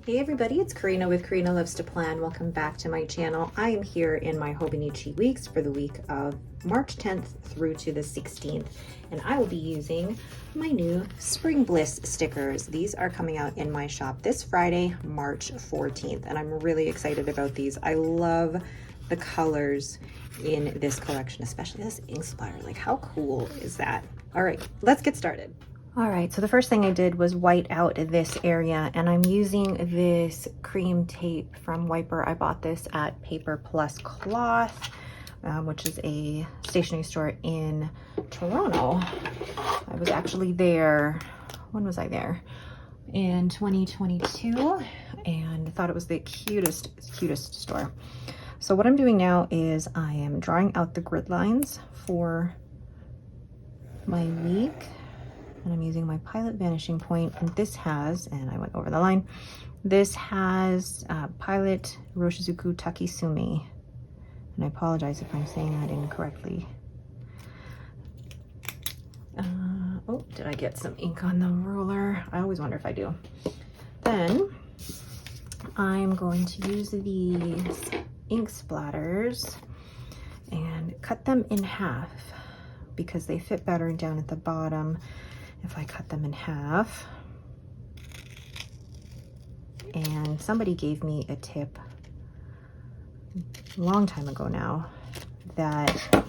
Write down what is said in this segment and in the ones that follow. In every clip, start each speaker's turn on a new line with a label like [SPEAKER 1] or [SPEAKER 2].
[SPEAKER 1] Hey everybody, it's Karina with Karina Loves to Plan. Welcome back to my channel. I am here in my HOBONICHI weeks for the week of March 10th through to the 16th, and I will be using my new Spring Bliss stickers. These are coming out in my shop this Friday, March 14th, and I'm really excited about these. I love the colors in this collection, especially this ink splatter. Like, how cool is that? All right, let's get started. All right, so the first thing I did was white out this area, and I'm using this cream tape from Wiper. I bought this at Paper Plus Cloth, which is a stationery store in Toronto. I was actually there, when was I there? In 2022, and thought it was the cutest store. So what I'm doing now is I am drawing out the grid lines for my week. And I'm using my Pilot Vanishing Point, and this has, and I went over the line, this has Pilot Roshizuku Takisumi, and I apologize if I'm saying that incorrectly. Oh, did I get some ink on the ruler? I always wonder if I do. Then I'm going to use these ink splatters and cut them in half because they fit better down at the bottom if I cut them in half. And somebody gave me a tip a long time ago now that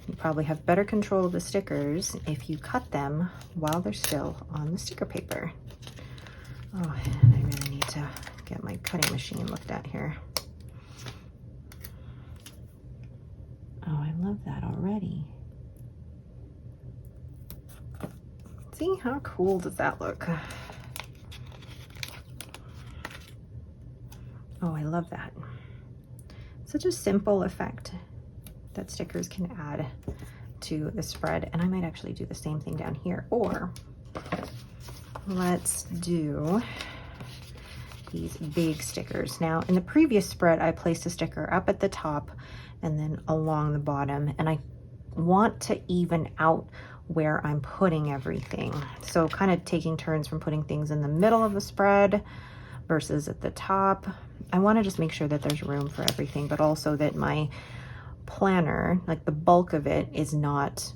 [SPEAKER 1] you probably have better control of the stickers if you cut them while they're still on the sticker paper. Oh, and I really need to get my cutting machine looked at here. Oh, I love that already. See, how cool does that look? Oh, I love that. Such a simple effect that stickers can add to the spread. And I might actually do the same thing down here. Or let's do these big stickers. Now, in the previous spread, I placed a sticker up at the top and then along the bottom. And I want to even out where I'm putting everything. So kind of taking turns from putting things in the middle of the spread versus at the top. I want to just make sure that there's room for everything, but also that my planner, like the bulk of it, is not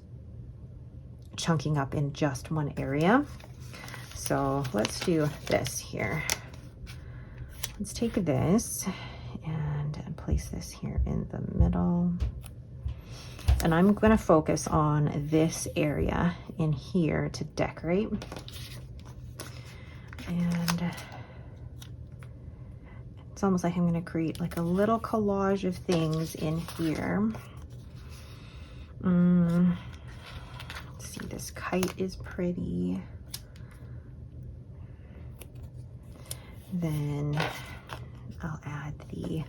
[SPEAKER 1] chunking up in just one area. So let's do this here. Let's take this and place this here in the middle. And I'm going to focus on this area in here to decorate. And it's almost like I'm going to create like a little collage of things in here. Let's see, this kite is pretty. Then I'll add the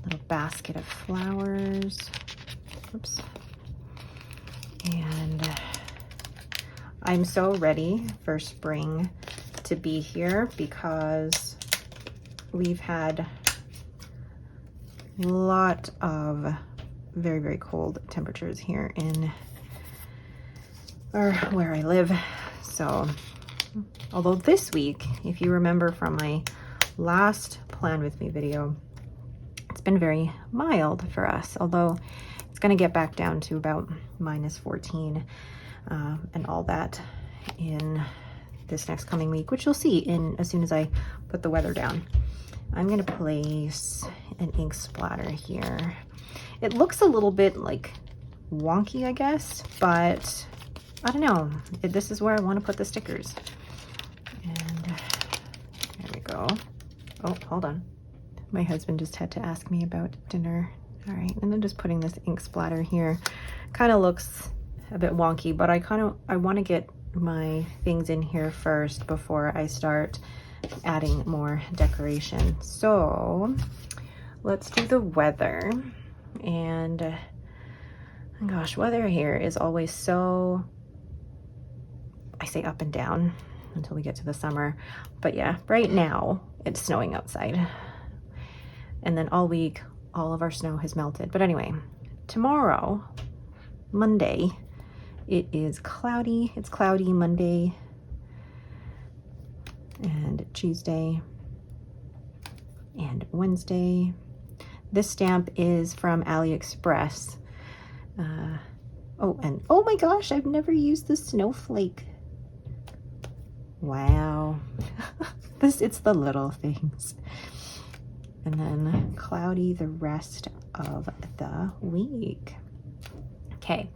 [SPEAKER 1] little basket of flowers. Oops. And I'm so ready for spring to be here because we've had a lot of very, very cold temperatures here in where I live. So, although this week, if you remember from my last Plan With Me video, it's been very mild for us, although it's going to get back down to about -14 and all that in this next coming week, which you'll see in as soon as I put the weather down. I'm going to place an ink splatter here. It looks a little bit like wonky, I guess, but I don't know. This is where I want to put the stickers. And there we go. Oh, hold on. My husband just had to ask me about dinner. All right, and then just putting this ink splatter here. Kind of looks a bit wonky, but I want to get my things in here first before I start adding more decoration. So let's do the weather. And gosh, weather here is always so, I say up and down until we get to the summer. But yeah, right now it's snowing outside. And then all week, all of our snow has melted. But anyway, tomorrow, Monday, it is cloudy. It's cloudy Monday and Tuesday. and Wednesday. This stamp is from AliExpress. Oh, and oh my gosh, I've never used the snowflake. Wow. It's the little things. And then cloudy the rest of the week. Okay,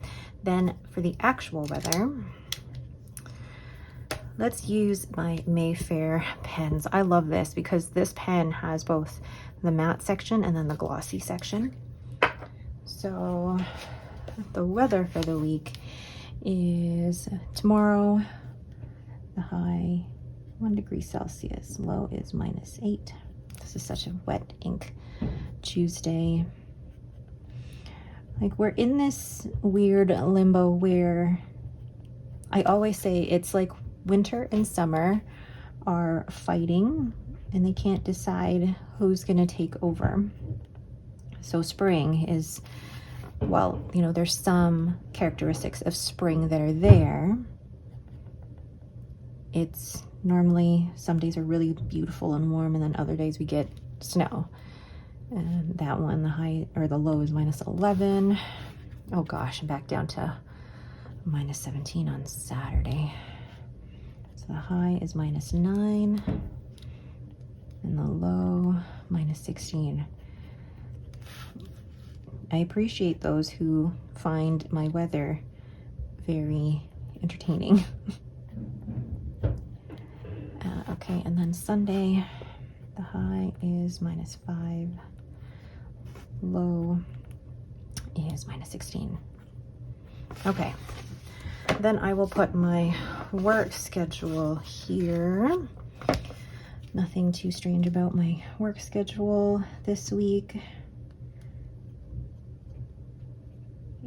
[SPEAKER 1] then for the actual weather, let's use my Mayfair pens. I love this because this pen has both the matte section and then the glossy section. So the weather for the week is tomorrow, the high 1 degree Celsius, low is -8. This is such a wet ink. Tuesday, like we're in this weird limbo where I always say it's like winter and summer are fighting and they can't decide who's gonna take over. So spring is, well, you know, there's some characteristics of spring that are there. It's normally, some days are really beautiful and warm, and then other days we get snow. And that one, the high or the low is -11. Oh gosh, I'm back down to -17 on Saturday. So the high is -9 and the low -16. I appreciate those who find my weather very entertaining. Okay, and then Sunday, the high is -5, low is -16. Okay, then I will put my work schedule here. Nothing too strange about my work schedule this week.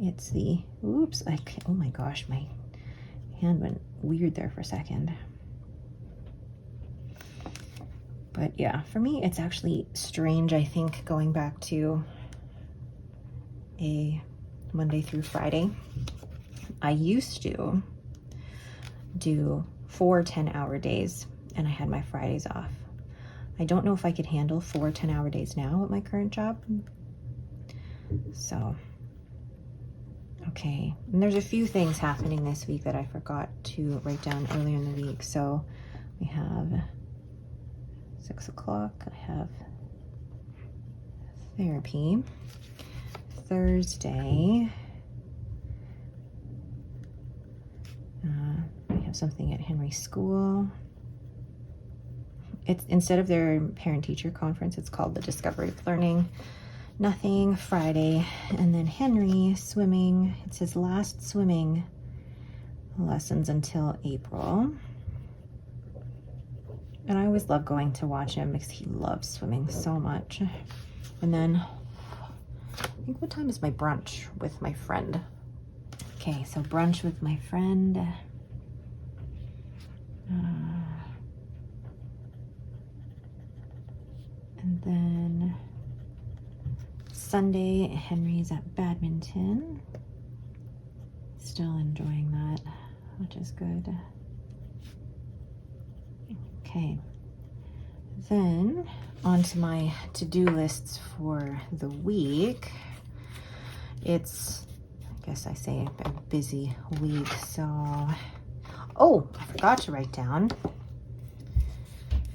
[SPEAKER 1] It's the, oops, oh my gosh, my hand went weird there for a second. But yeah, for me, it's actually strange, I think, going back to a Monday through Friday. I used to do 4 10-hour days, and I had my Fridays off. I don't know if I could handle 4 10-hour days now at my current job. So, okay. And there's a few things happening this week that I forgot to write down earlier in the week. So we have 6 o'clock, I have therapy. Thursday, we have something at Henry's school. It's instead of their parent-teacher conference, it's called the Discovery of Learning. Nothing Friday. And then Henry swimming, it's his last swimming lessons until April. And I always love going to watch him because he loves swimming so much. And then, I think, what time is my brunch with my friend? Okay, so brunch with my friend. And then Sunday, Henry's at badminton. Still enjoying that, which is good. Okay, then on to my to-do lists for the week. It's, I guess I say, a busy week, so, oh, I forgot to write down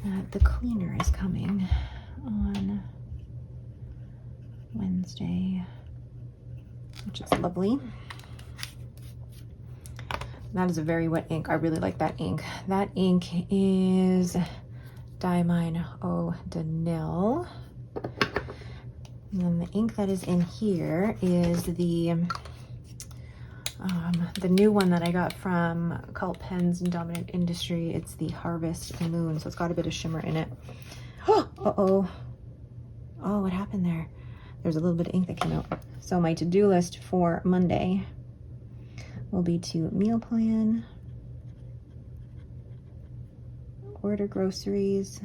[SPEAKER 1] that the cleaner is coming on Wednesday, which is lovely. That is a very wet ink. I really like that ink. That ink is Diamine Eau de Nil. And then the ink that is in here is the new one that I got from Cult Pens and Dominant Industry. It's the Harvest Moon, so it's got a bit of shimmer in it. Uh-oh. Oh, what happened there? There's a little bit of ink that came out. So my to-do list for Monday will be to meal plan, order groceries,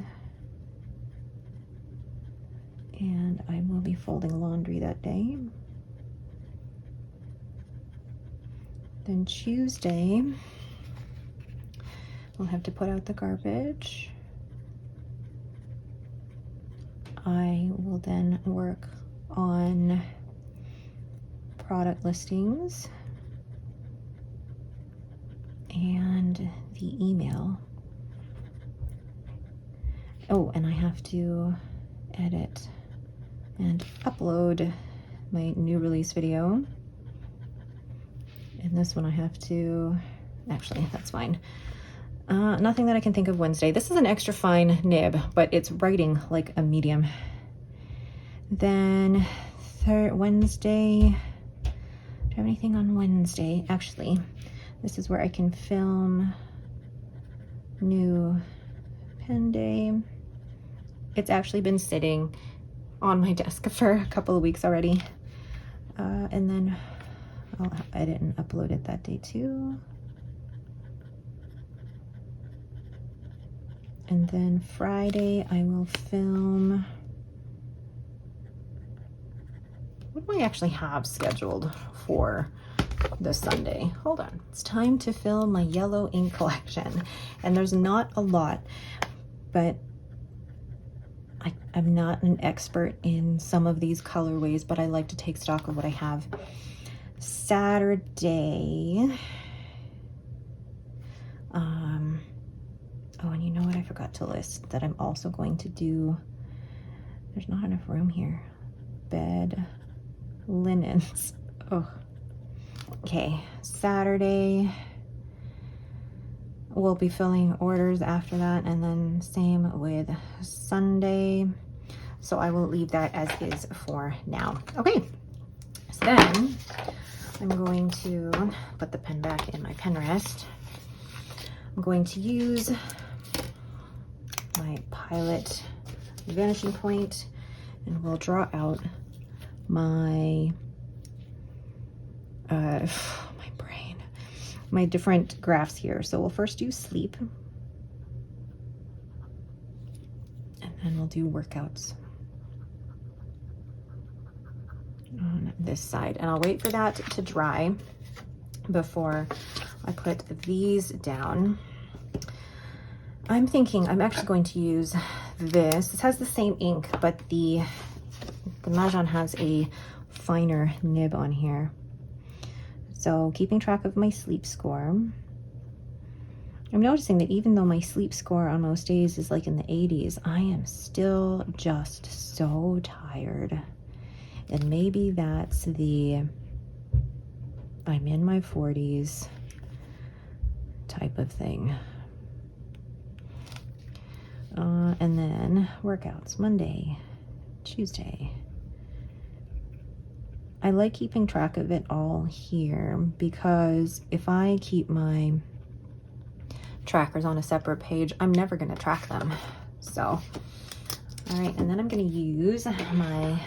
[SPEAKER 1] and I will be folding laundry that day. Then Tuesday, we'll have to put out the garbage. I will then work on product listings and the email. Oh, and I have to edit and upload my new release video. And this one I have to, actually, that's fine. Nothing that I can think of Wednesday. This is an extra fine nib, but it's writing like a medium. Then Wednesday, do I have anything on Wednesday? Actually, this is where I can film new pen day. It's actually been sitting on my desk for a couple of weeks already. And then I'll edit and upload it that day too. And then Friday I will film, what do I actually have scheduled for this Sunday? Hold on, it's time to film my yellow ink collection. And there's not a lot, but I'm not an expert in some of these colorways, but I like to take stock of what I have. Saturday, oh, and you know what I forgot to list that I'm also going to do, there's not enough room here, bed linens. Oh, okay, Saturday, we'll be filling orders after that, and then same with Sunday. So I will leave that as is for now. Okay, so then I'm going to put the pen back in my pen rest. I'm going to use my Pilot vanishing point, and we'll draw out my my different graphs here. So we'll first do sleep, and then we'll do workouts on this side. And I'll wait for that to dry before I put these down. I'm thinking I'm actually going to use this. This has the same ink, but the Mahjong has a finer nib on here. So keeping track of my sleep score. I'm noticing that even though my sleep score on most days is like in the 80s, I am still just so tired. And maybe that's the I'm in my 40s type of thing. And then workouts, Monday, Tuesday. I like keeping track of it all here because if I keep my trackers on a separate page, I'm never going to track them. So, all right, and then I'm going to use my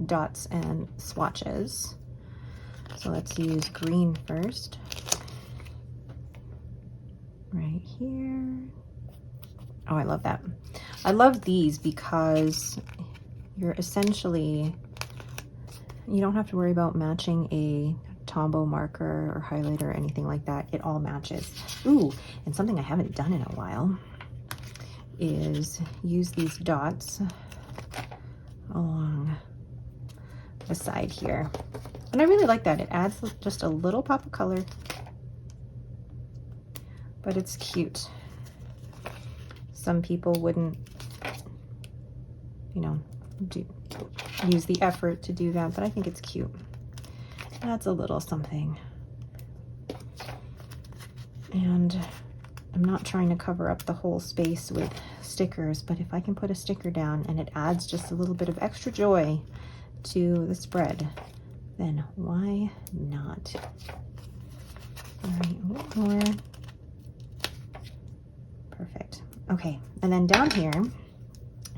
[SPEAKER 1] dots and swatches. So let's use green first. Right here. Oh, I love that. I love these because you're essentially, you don't have to worry about matching a Tombow marker or highlighter or anything like that. It all matches. Ooh, and something I haven't done in a while is use these dots along the side here. And I really like that. It adds just a little pop of color, but it's cute. Some people wouldn't, you know, use the effort to do that, but I think it's cute. That's a little something. And I'm not trying to cover up the whole space with stickers, but if I can put a sticker down and it adds just a little bit of extra joy to the spread, then why not? All right, a little more. Perfect. Okay, and then down here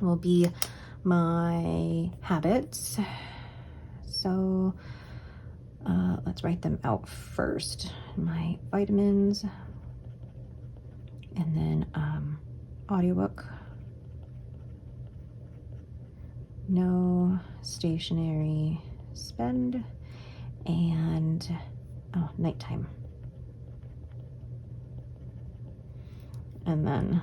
[SPEAKER 1] will be my habits. So let's write them out first. My vitamins, and then audiobook. No stationary spend, and nighttime. And then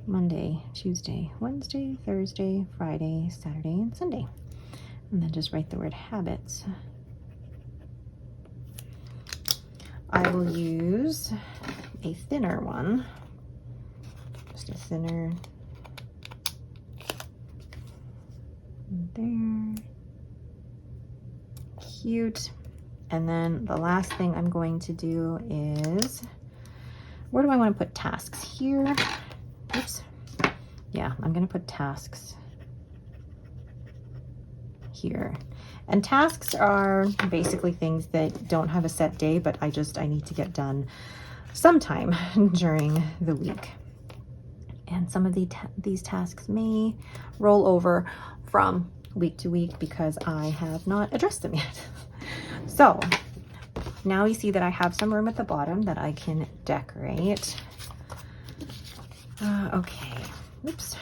[SPEAKER 1] Monday, Tuesday, Wednesday, Thursday, Friday, Saturday, and Sunday. And then just write the word habits. I will use a thinner one, just a thinner there. Cute. And then the last thing I'm going to do is, where do I want to put tasks? Here. Oops. Yeah, I'm going to put tasks here. And tasks are basically things that don't have a set day, but I need to get done sometime during the week. And some of these tasks may roll over from week to week because I have not addressed them yet. So now you see that I have some room at the bottom that I can decorate. Okay, oops.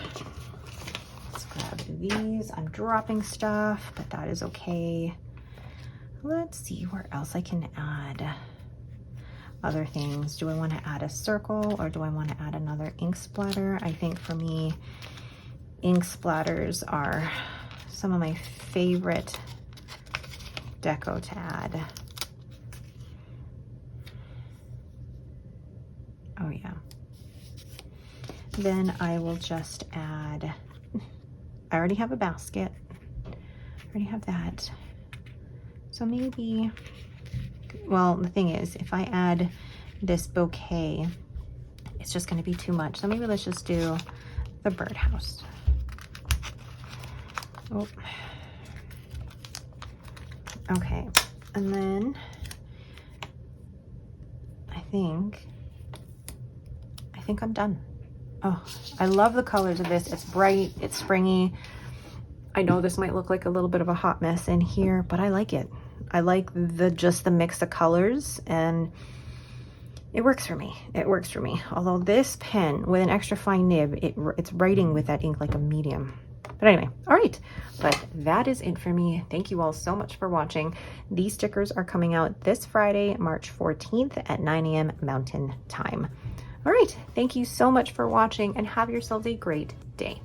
[SPEAKER 1] Let's grab these. I'm dropping stuff, but that is okay. Let's see where else I can add other things. Do I want to add a circle or do I want to add another ink splatter? I think for me, ink splatters are some of my favorite deco to add. Oh yeah. Then I will just add, I already have a basket. I already have that. So maybe, well, the thing is, if I add this bouquet, it's just going to be too much. So maybe let's just do the birdhouse. Oh. Okay. And then I think I'm done. Oh, I love the colors of this. It's bright, it's springy. I know this might look like a little bit of a hot mess in here, but I like it. I like just the mix of colors, and it works for me. It works for me. Although this pen with an extra fine nib, it's writing with that ink like a medium. But anyway, all right. But that is it for me. Thank you all so much for watching. These stickers are coming out this Friday, March 14th at 9 a.m. Mountain Time. All right. Thank you so much for watching and have yourselves a great day.